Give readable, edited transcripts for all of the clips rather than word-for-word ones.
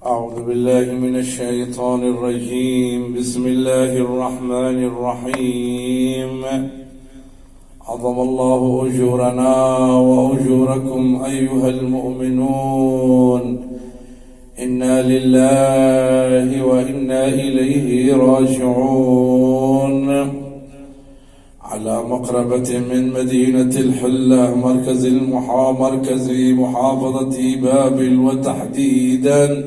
أعوذ بالله من الشيطان الرجيم. بسم الله الرحمن الرحيم. عظم الله أجورنا وأجوركم أيها المؤمنون. إنا لله وإنا إليه راجعون. على مقربة من مدينة الحلة مركز محافظة بابل، وتحديدا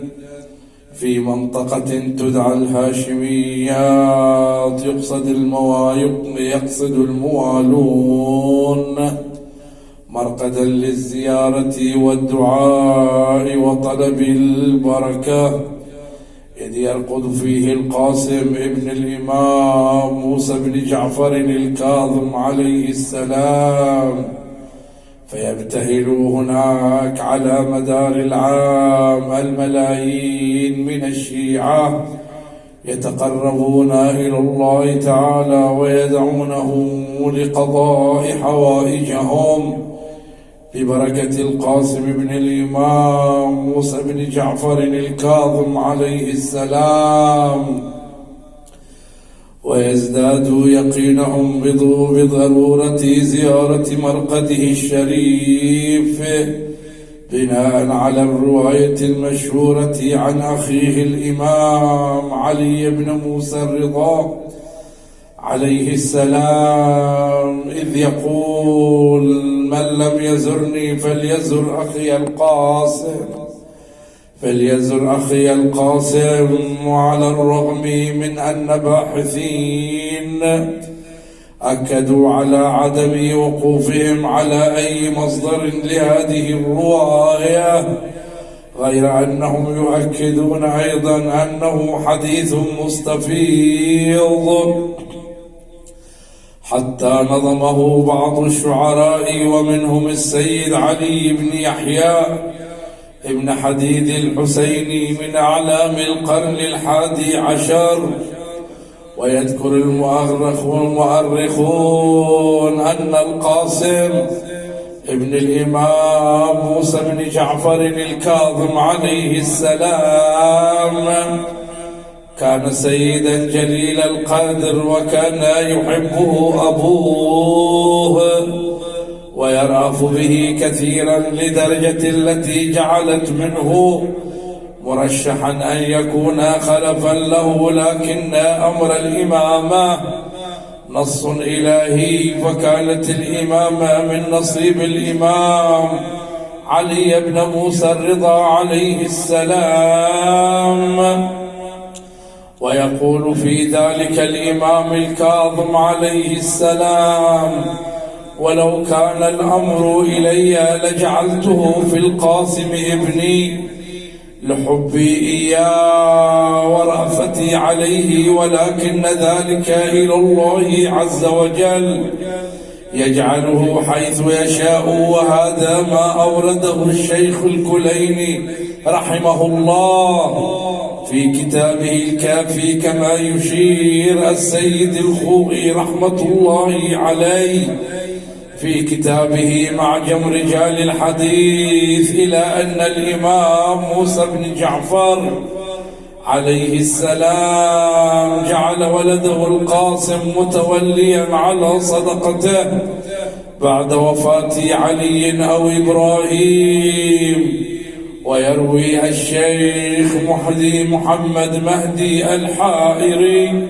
في منطقة تدعى الهاشميات، يقصد الموالون مرقدا للزيارة والدعاء وطلب البركة، إذ يرقد فيه القاسم ابن الإمام موسى بن جعفر الكاظم عليه السلام، فيبتهلوا هناك على مدار العام الملايين من الشيعة يتقربون إلى الله تعالى ويدعونه لقضاء حوائجهم ببركة القاسم بن الإمام موسى بن جعفر الكاظم عليه السلام، ويزداد يقينهم بضرورة زيارة مرقده الشريف، بناء على الرواية المشهورة عن أخيه الإمام علي بن موسى الرضا عليه السلام، إذ يقول: من لم يزرني فليزر أخي القاسم. وعلى الرغم من أن باحثين أكدوا على عدم وقوفهم على أي مصدر لهذه الرواية، غير أنهم يؤكدون أيضا أنه حديث مستفيض، حتى نظمه بعض الشعراء ومنهم السيد علي بن يحيى ابن حديد الحسيني من أعلام القرن 11. ويذكر المؤرخون أن القاسم ابن الإمام موسى بن جعفر الكاظم عليه السلام كان سيدا جليل القدر، وكان يحبه أبوه ويرأف به كثيرا، لدرجة التي جعلت منه مرشحا أن يكون خلفا له، لكن أمر الإمامة نص إلهي، فكانت الإمامة من نصيب الإمام علي بن موسى الرضا عليه السلام. ويقول في ذلك الإمام الكاظم عليه السلام: ولو كان الأمر إلي لجعلته في القاسم ابني لحبي إياه ورأفتي عليه، ولكن ذلك إلى الله عز وجل يجعله حيث يشاء، وهذا ما أورده الشيخ الكليني رحمه الله في كتابه الكافي، كما يشير السيد الخوئي رحمة الله عليه في كتابه معجم رجال الحديث، إلى أن الإمام موسى بن جعفر عليه السلام جعل ولده القاسم متوليا على صدقته بعد وفاة علي أو إبراهيم. ويروي الشيخ محمد مهدي الحائري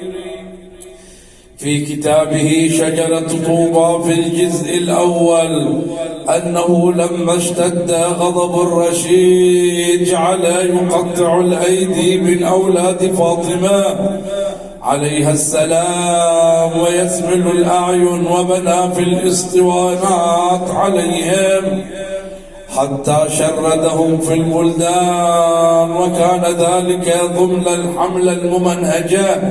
في كتابه شجرة طوبى في الجزء الأول أنه لما اشتد غضب الرشيد جعل يقطع الأيدي من أولاد فاطمة عليها السلام ويسمل الأعين، وبنى في الاسطوانات عليهم حتى شردهم في البلدان، وكان ذلك ضمن الحملة الممنهجة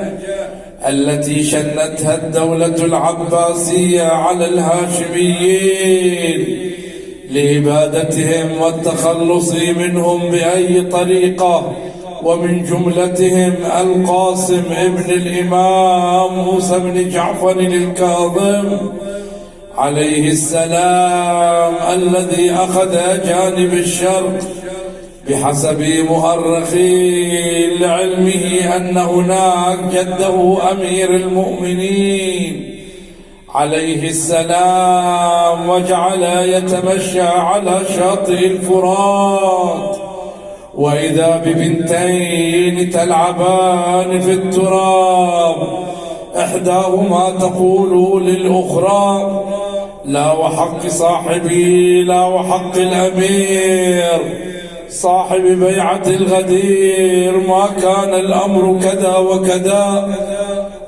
التي شنتها الدولة العباسية على الهاشميين لإبادتهم والتخلص منهم بأي طريقة، ومن جملتهم القاسم ابن الإمام موسى بن جعفر الكاظم عليه السلام الذي أخذ جانب الشرق بحسب مؤرخ لعلمه أن هناك جده أمير المؤمنين عليه السلام وجعل يتمشى على شاطئ الفرات، وإذا ببنتين تلعبان في التراب، إحداهما تقول للأخرى: لا وحق صاحبي، لا وحق الأمير صاحب بيعة الغدير، ما كان الأمر كذا وكذا،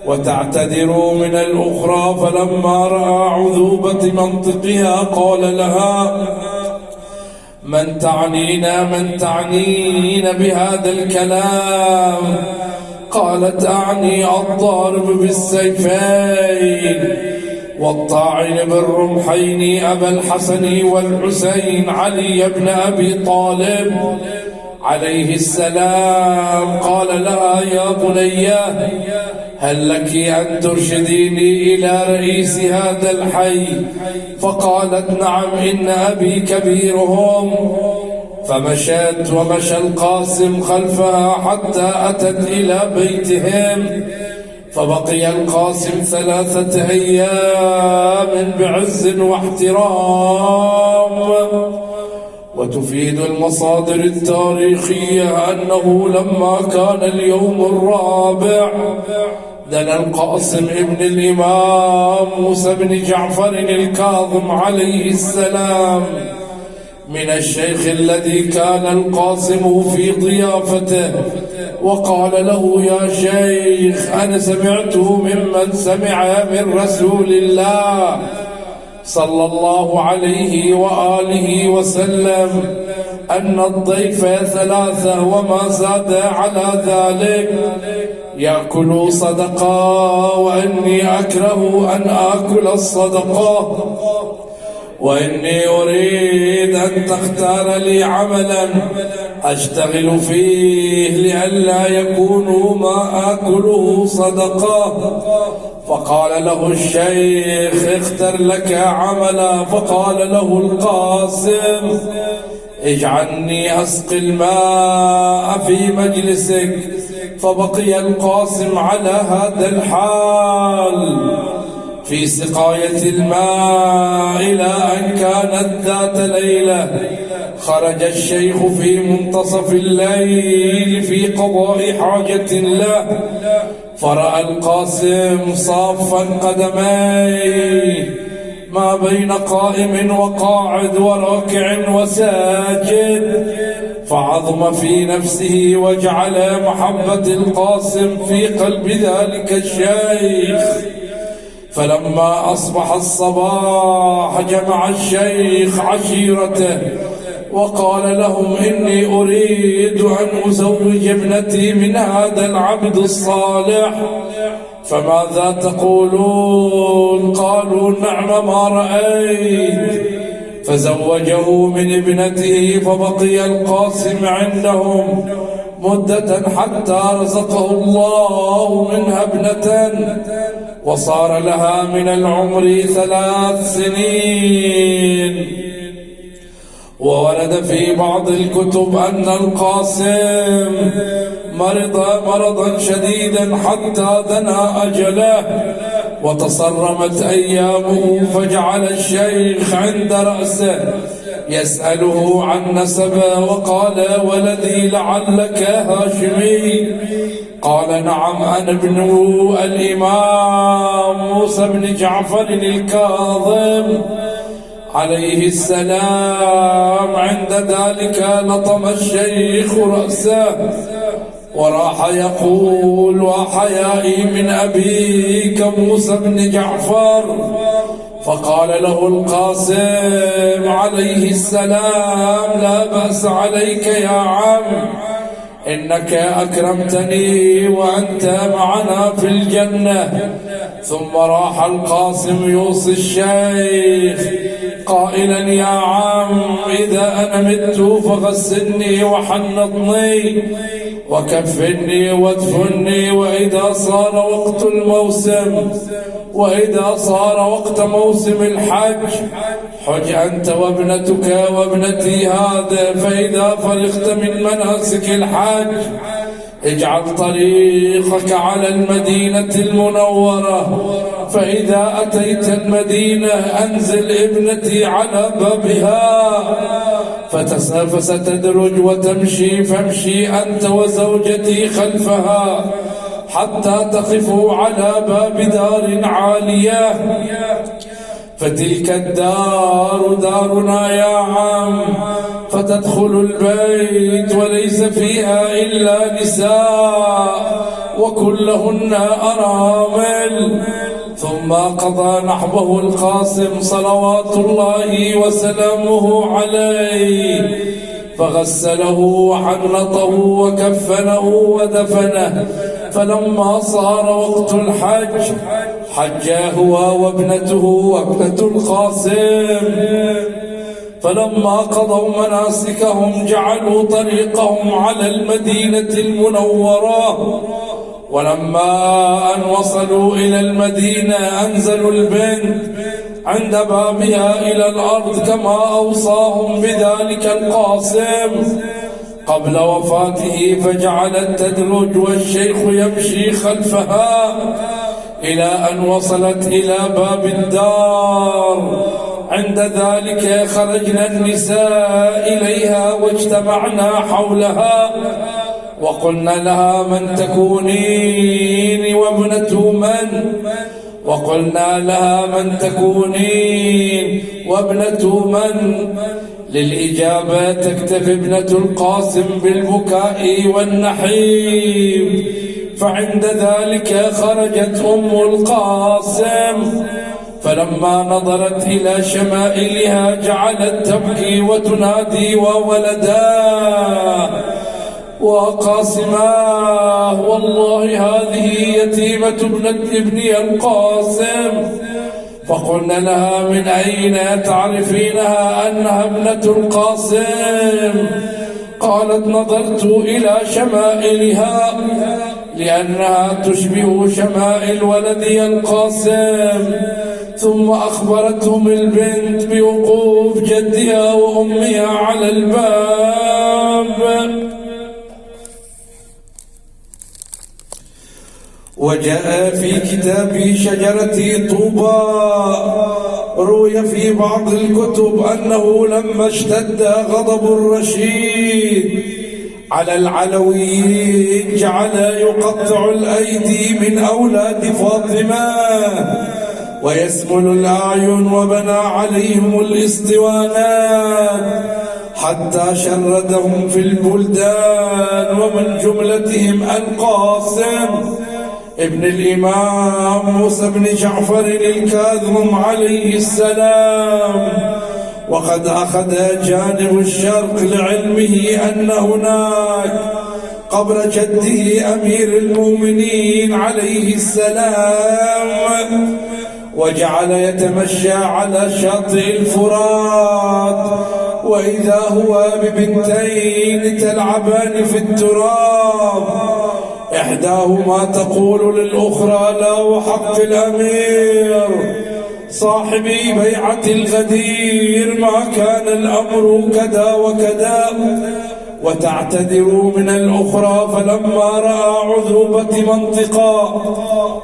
وتعتذر من الأخرى. فلما رأى عذوبة منطقها قال لها: من تعنين بهذا الكلام؟ قالت: أعني الضارب بالسيفين والطاعن بالرمحين أبا الحسن والحسين علي بن أبي طالب عليه السلام. قال لها: يا بنية، هل لك أن ترشديني إلى رئيس هذا الحي؟ فقالت: نعم، إن أبي كبيرهم. فمشت ومشى القاسم خلفها حتى أتت إلى بيتهم، فبقي القاسم 3 أيام بعز واحترام. وتفيد المصادر التاريخية أنه لما كان اليوم الرابع دنا القاسم ابن الإمام موسى بن جعفر الكاظم عليه السلام من الشيخ الذي كان القاسم في ضيافته، وقال له: يا شيخ، أنا سمعت ممن سمع من رسول الله صلى الله عليه وآله وسلم أن الضيف 3 وما زاد على ذلك يأكل صدقة، وإني أكره أن آكل الصدقة، وإني أريد أن تختار لي عملا أشتغل فيه لئلا يكون ما آكله صدقة. فقال له الشيخ: اختر لك عملا. فقال له القاسم: اجعلني أسقي الماء في مجلسك. فبقي القاسم على هذا الحال في سقاية الماء إلى أن كانت ذات ليلة خرج الشيخ في منتصف الليل في قضاء حاجة له، فرأى القاسم صافا قدميه ما بين قائم وقاعد وراكع وساجد، فعظم في نفسه وجعل محبة القاسم في قلب ذلك الشيخ. فلما أصبح الصباح جمع الشيخ عشيرته وقال لهم: إني أريد أن أزوج ابنتي من هذا العبد الصالح، فماذا تقولون؟ قالوا: نعم، ما رأيت. فزوجه من ابنته، فبقي القاسم عندهم مدة حتى رزقه الله منها ابنة، وصار لها من العمر 3 سنين. وورد في بعض الكتب أن القاسم مرض مرضا شديدا حتى دنا أجله وتصرمت أيامه، فجعل الشيخ عند رأسه يسأله عن نسبه، وقال: ولدي لعلك هاشمي؟ قال: نعم، أنا ابن الإمام موسى بن جعفر الكاظم عليه السلام. عند ذلك لطم الشيخ رأسه وراح يقول: وحيائي من أبيك موسى بن جعفر. فقال له القاسم عليه السلام: لا بأس عليك يا عم، إنك أكرمتني وأنت معنا في الجنة. ثم راح القاسم يوصي الشيخ قائلا: يا عم، إذا أنا مت فغسلني وحنطني وكفني وادفني، وإذا صار وقت الموسم وإذا صار وقت موسم الحج حج أنت وابنتك وابنتي هذا. فإذا فرغت من مناسك الحج اجعل طريقك على المدينة المنورة، فإذا أتيت المدينة أنزل ابنتي على بابها فستدرج وتمشي، فامشي أنت وزوجتي خلفها حتى تقفوا على باب دار عالية، فتلك الدار دارنا يا عم، فتدخل البيت وليس فيها إلا نساء وكلهن أرامل. ثم قضى نحبه القاسم صلوات الله وسلامه عليه، فغسله وحنطه وكفنه ودفنه. فلما صار وقت الحج حجا هو وابنته وابنة القاسم. فلما قضوا مناسكهم جعلوا طريقهم على المدينة المنورة. ولما أن وصلوا إلى المدينة أنزلوا البنت عند بابها إلى الأرض كما أوصاهم بذلك القاسم قبل وفاته، فجعلت تدرج والشيخ يمشي خلفها إلى أن وصلت إلى باب الدار. عند ذلك خرجنا النساء إليها واجتمعنا حولها وقلنا لها من تكونين وابنة من؟ وقلنا لها من تكونين وابنة من؟ للإجابة تكتفي ابنة القاسم بالبكاء والنحيب. فعند ذلك خرجت أم القاسم، فلما نظرت إلى شمائلها جعلت تبكي وتنادي وولداه وقاسماه والله هذه يتيمة ابني القاسم. فقلنا لها من أين تعرفينها أنها ابنة القاسم؟ قالت نظرت إلى شمائلها لأنها تشبه شمائل ولدي القاسم. ثم أخبرتهم البنت بوقوف جدها وأمها على الباب. وجاء في كتاب شجرة طوبى روي في بعض الكتب أنه لما اشتد غضب الرشيد على العلويين جعل يقطع الأيدي من أولاد فاطمة ويسمل الأعين وبنى عليهم الإسطوانات حتى شردهم في البلدان، ومن جملتهم القاسم ابن الإمام موسى بن جعفر الكاظم عليه السلام. وقد أخذ جانب الشرق لعلمه أن هناك قبر جده أمير المؤمنين عليه السلام، وجعل يتمشى على شاطئ الفرات وإذا هو ببنتين تلعبان في التراب، إحداهما تقول للأخرى لا وحق الأمير صاحبي بيعة الغدير ما كان الأمر كذا وكذا، وتعتذر من الأخرى. فلما رأى عذوبة منطقة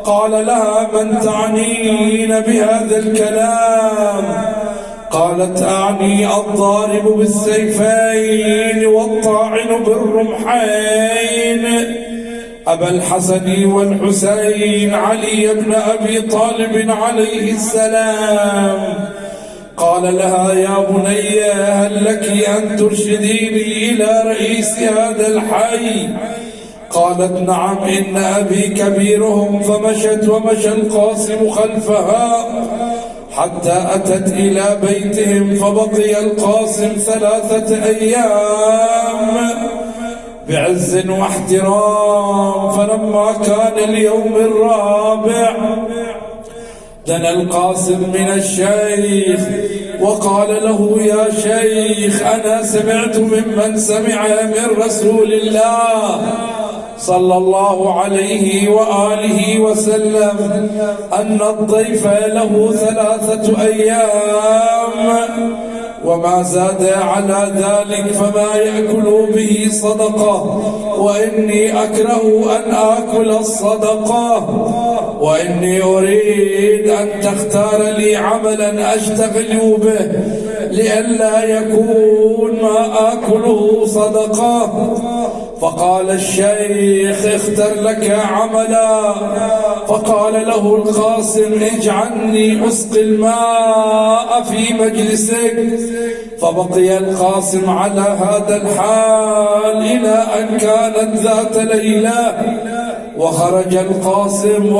قال لها من تعنين بهذا الكلام؟ قالت أعني الضارب بالسيفين والطاعن بالرمحين أبا الحسن والحسين علي بن أبي طالب عليه السلام. قال لها يا بني هل لك أن ترشديني إلى رئيس هذا الحي؟ قالت نعم إن أبي كبيرهم. فمشت ومشى القاسم خلفها حتى أتت إلى بيتهم، فبقي القاسم 3 أيام بعز واحترام. فلما كان اليوم الرابع دنا القاسم من الشيخ وقال له يا شيخ أنا سمعت ممن سمع من رسول الله صلى الله عليه وآله وسلم أن الضيف له 3 أيام، وما زاد على ذلك فما يأكل به صدقة، وإني أكره أن آكل الصدقة، وإني أريد أن تختار لي عملا أشتغل به لئلا يكون ما آكله صدقة. فقال الشيخ اختر لك عملا. فقال له القاسم اجعلني أسقي الماء في مجلسك. فبقي القاسم على هذا الحال إلى أن كانت ذات ليلة، وخرج القاسم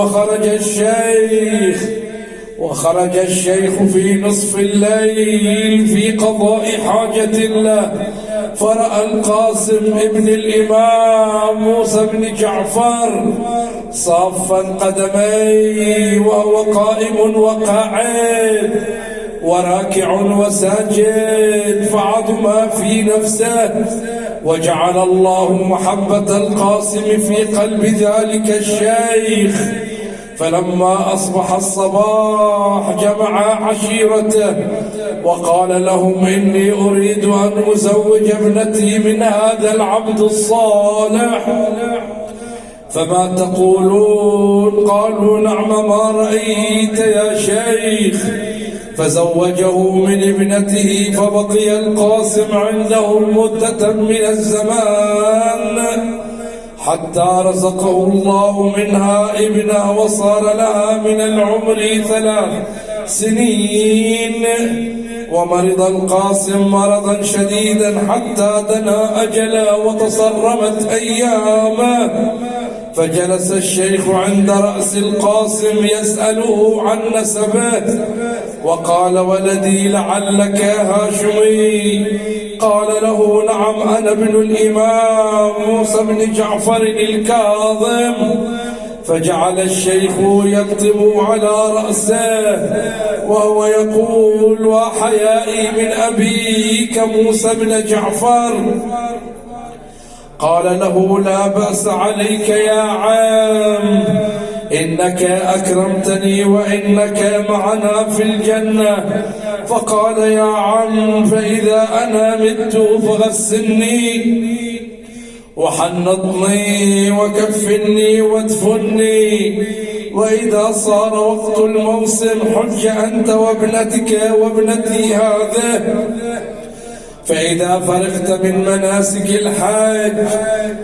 وخرج الشيخ في نصف الليل في قضاء حاجة له، فرأى القاسم ابن الإمام موسى بن جعفر صافا قدميه وهو قائم وقاعد وراكع وساجد، فعظم في نفسه، وجعل الله محبة القاسم في قلب ذلك الشيخ. فلما أصبح الصباح جمع عشيرته وقال لهم إني أريد أن أزوج ابنتي من هذا العبد الصالح، فما تقولون؟ قالوا نعم ما رأيت يا شيخ. فزوجه من ابنته، فبقي القاسم عنده مدة من الزمان حتى رزقه الله منها ابنه، وصار لها من العمر 3 سنين. ومرض القاسم مرضا شديدا حتى دنا أجله وتصرمت أيامه. فجلس الشيخ عند رأس القاسم يسأله عن نسبه، وقال ولدي لعلك هاشمي؟ قال له نعم أنا ابن الإمام موسى بن جعفر الكاظم. فجعل الشيخ يلطم على رأسه وهو يقول وحيائي من أبيك موسى بن جعفر. قال له لا بأس عليك يا عم، إنك أكرمتني وإنك معنا في الجنة. فقال يا عم فإذا أنا مت فغسلني وحنطني وكفني وادفني، وإذا صار وقت الموسم حج أنت وابنتك وابنتي هذه. فإذا فرغت من مناسك الحج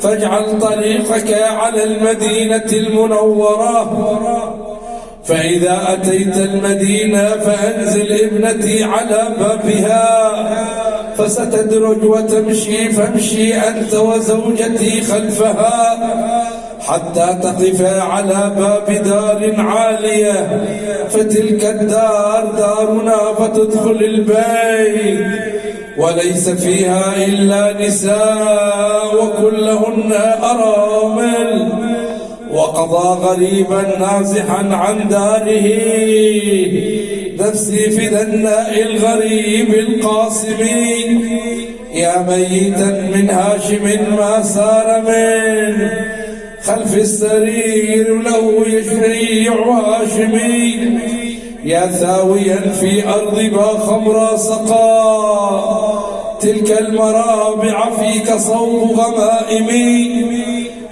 فاجعل طريقك على المدينة المنورة، فإذا أتيت المدينة فأنزل ابنتي على بابها، فستدرج وتمشي، فامشي أنت وزوجتي خلفها حتى تقفا على باب دار عالية، فتلك الدار دارنا، فتدخل البيت وليس فيها إلا نساء وكلهن أرامل. وقضى غريبا نازحا عن داره نفسي فداء الغريب القاسم، يا ميتا من هاشم ما سار من خلف السرير له يشيع هاشمي، يا ثاويا في أرض باخمر سقا تلك المرابع فيك صوب غمائمي،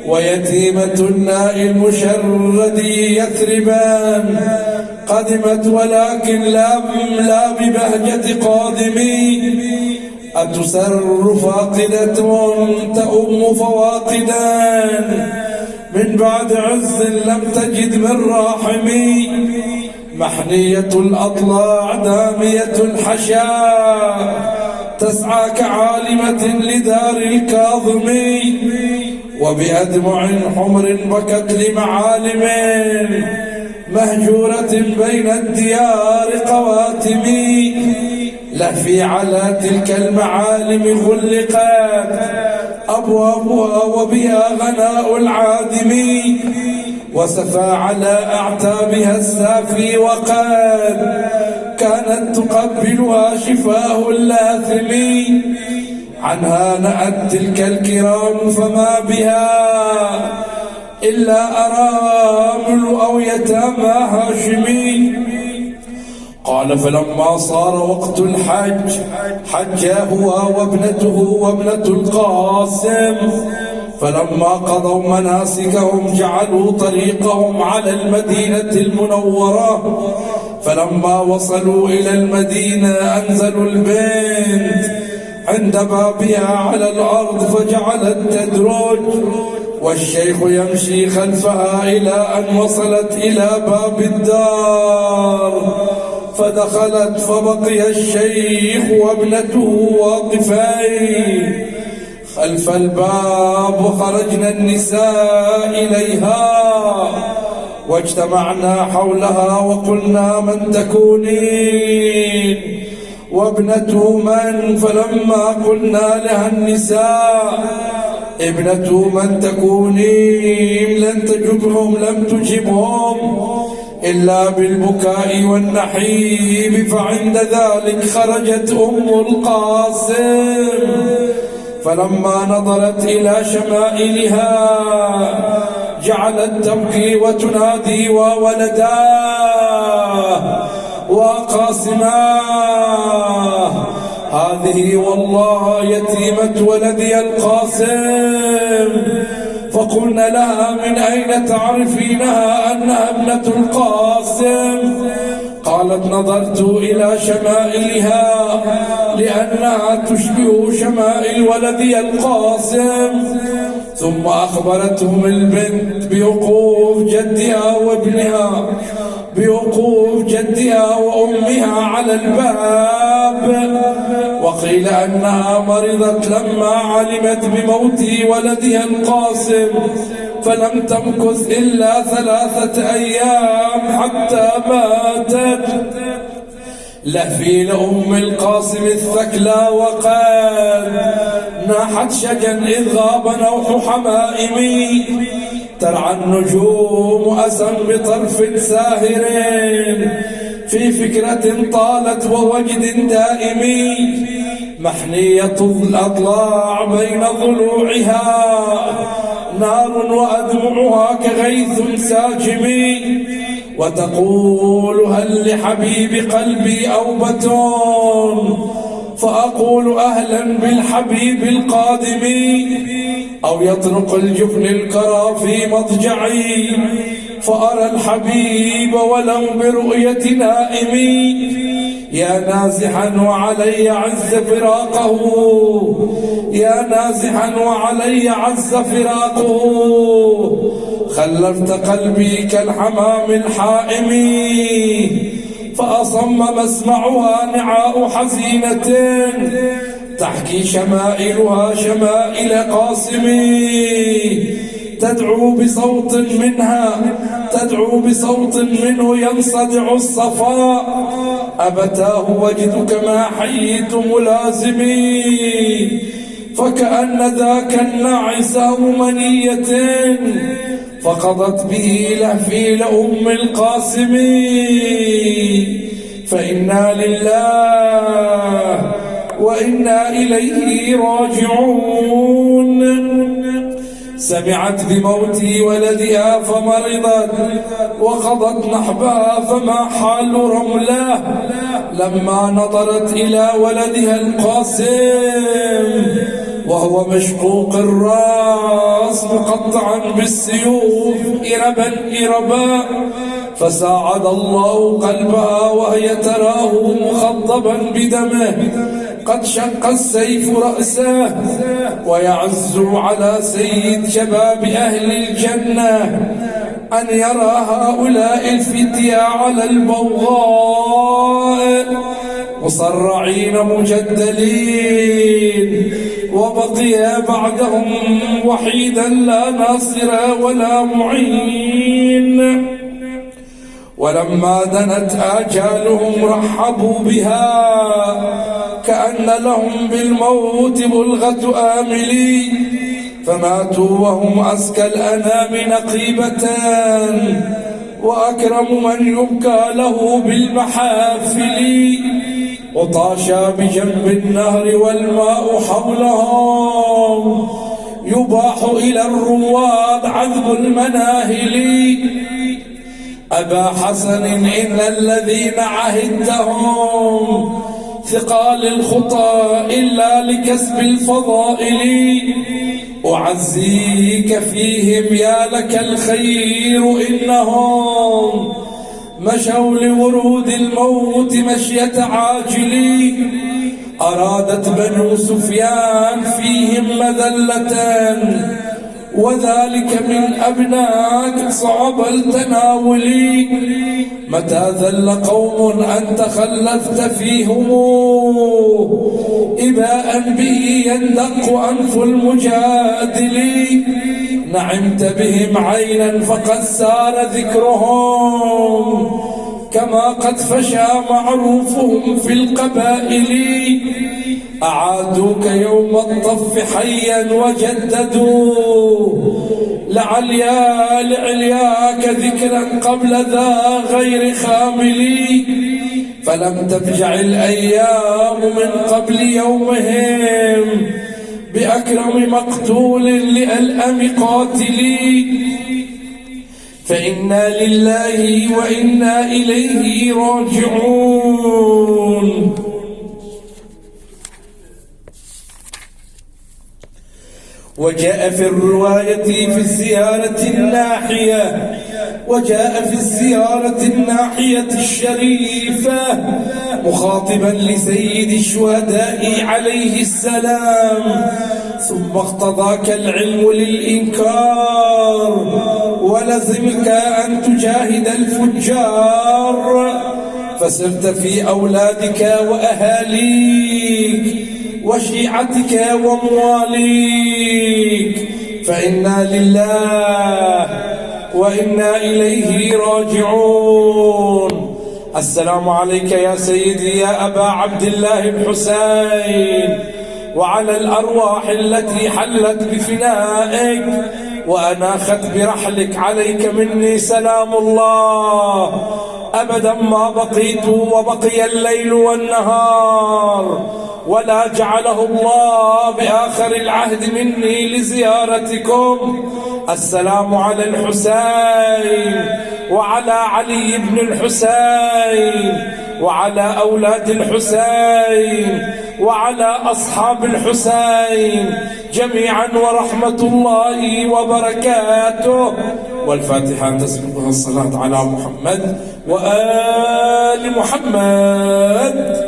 ويتيمة الناء المشرد يثربان قدمت ولكن لا ببهجة قادمي، أتسر فاقدة تأم فواقدا من بعد عز لم تجد من راحمي، محنية الأضلاع دامية الحشاء تسعى كعالمة لدار الكاظمي، وبأدمع حمر بكت لمعالم مهجورة بين الديار قواتمي، لهفي على تلك المعالم غلقت أبوابها وبها غناء العادم، وسفى على أعتابها السافي وقد كانت تقبلها شفاه اللاثم، عنها نأت تلك الكرام فما بها إلا أرامل أو يتامى هاشمي. قال فلما صار وقت الحج حج هو وابنته وابنة القاسم، فلما قضوا مناسكهم جعلوا طريقهم على المدينة المنورة. فلما وصلوا إلى المدينة أنزلوا البنت عند بابها على الأرض فجعلت تدرج، والشيخ يمشي خلفها إلى أن وصلت إلى باب الدار، فدخلت فبقي الشيخ وابنته واقفين خلف الباب، وخرجنا النساء إليها واجتمعنا حولها وقلنا من تكونين وابنة من؟ فلما قلنا لها النساء ابنة من تكونين لن تجبهم إلا بالبكاء والنحيب. فعند ذلك خرجت أم القاسم، فلما نظرت إلى شمائلها جعلت تبكي وتنادي وولداه وقاسماه، هذه والله يتيمة ولدي القاسم. فقلنا لها من أين تعرفينها أنها ابنة القاسم؟ قالت نظرت إلى شمائلها لأنها تشبه شمائل ولدي القاسم. ثم أخبرتهم البنت بوقوف جدها وأمها على الباب، وقيل أنها مرضت لما علمت بموت ولدها القاسم، فلم تمكث إلا 3 أيام حتى ماتت. لهفي لأم القاسم الثكلى وقال ناحت شجا إذ غاب نوح حمائمي، ترعى النجوم أسا بطرف ساهر، في فكرة طالت ووجد دائم، محنية الأضلاع بين ضلوعها نار وأدمعها كغيث ساجم، وتقول هل لحبيب قلبي أوبة؟ فأقول أهلا بالحبيب القادم، أو يطرق الجفن الكرى في مضجعي فأرى الحبيب ولو برؤية نائمي. يا نازحا وعلي عز فراقه، يا نازحا وعلي عز فراقه، خلفت قلبي كالحمام الحائم، فأصم مسمعها نعاء حزينة تحكي شمائلها شمائل قاسمي، تدعو بصوت منه ينصدع الصفاء، أبتاه وجدك ما حييت ملازمي، فكأن ذاك الناعس منية فقضت به لهفي لأم القاسم. فإنا لله وإنا إليه راجعون. سمعت بموت ولدها فمرضت وقضت نحبها، فما حال رملة لما نظرت إلى ولدها القاسم وهو مشقوق الرأس مقطعا بالسيوف إربا، فساعد الله قلبها وهي تراه مخضبا بدمه قد شق السيف رأسه، ويعز على سيد شباب أهل الجنة أن يرى هؤلاء الفتية على البوغاء مصرعين مجدلين، وبقي بعدهم وحيدا لا ناصر ولا معين. ولما دنت آجالهم رحبوا بها كأن لهم بالموت بلغة آملي، فماتوا وهم أزكى الأنام نقيبة، وأكرم من يبكى له بالمحافل، وطاشا بجنب النهر والماء حولهم يباح إلى الرواد عذب المناهل. أبا حسن إن الذين عهدتهم ثقال الخطى إلا لكسب الفضائل، أعزيك فيهم يا لك الخير إنهم مشوا لورود الموت مشية عاجل. أرادت بنو سفيان فيهم مذلة وذلك من أبناك صعب التناول. متى ذل قوم أنت خلفت فيهم إباء به يندق أنف المجادل. نعمت بهم عينا فقد سار ذكرهم كما قد فشى معروفهم في القبائل. أعادوك يوم الطف حيا وجددوا لعلياك ذكرا قبل ذا غير خامل. فلم تفجع الأيام من قبل يومهم بأكرم مقتول لألأم قاتل. فإنا لله وإنا إليه راجعون. وجاء في الرواية في الزيارة الناحية الشريفة مخاطبا لسيد الشهداء عليه السلام: ثم اقتضاك العلم للإنكار ولزمك أن تجاهد الفجار، فسرت في أولادك وأهاليك وشيعتك ومواليك. فإنا لله وإنا إليه راجعون. السلام عليك يا سيدي يا أبا عبد الله الحسين، وعلى الأرواح التي حلت بفنائك وأناخت برحلك. عليك مني سلام الله أبدا ما بقيت وبقي الليل والنهار، ولا جعله الله بآخر العهد مني لزيارتكم. السلام على الحسين وعلى علي بن الحسين وعلى أولاد الحسين وعلى أصحاب الحسين جميعا ورحمة الله وبركاته. والفاتحة تسبقها الصلاة على محمد وآل محمد.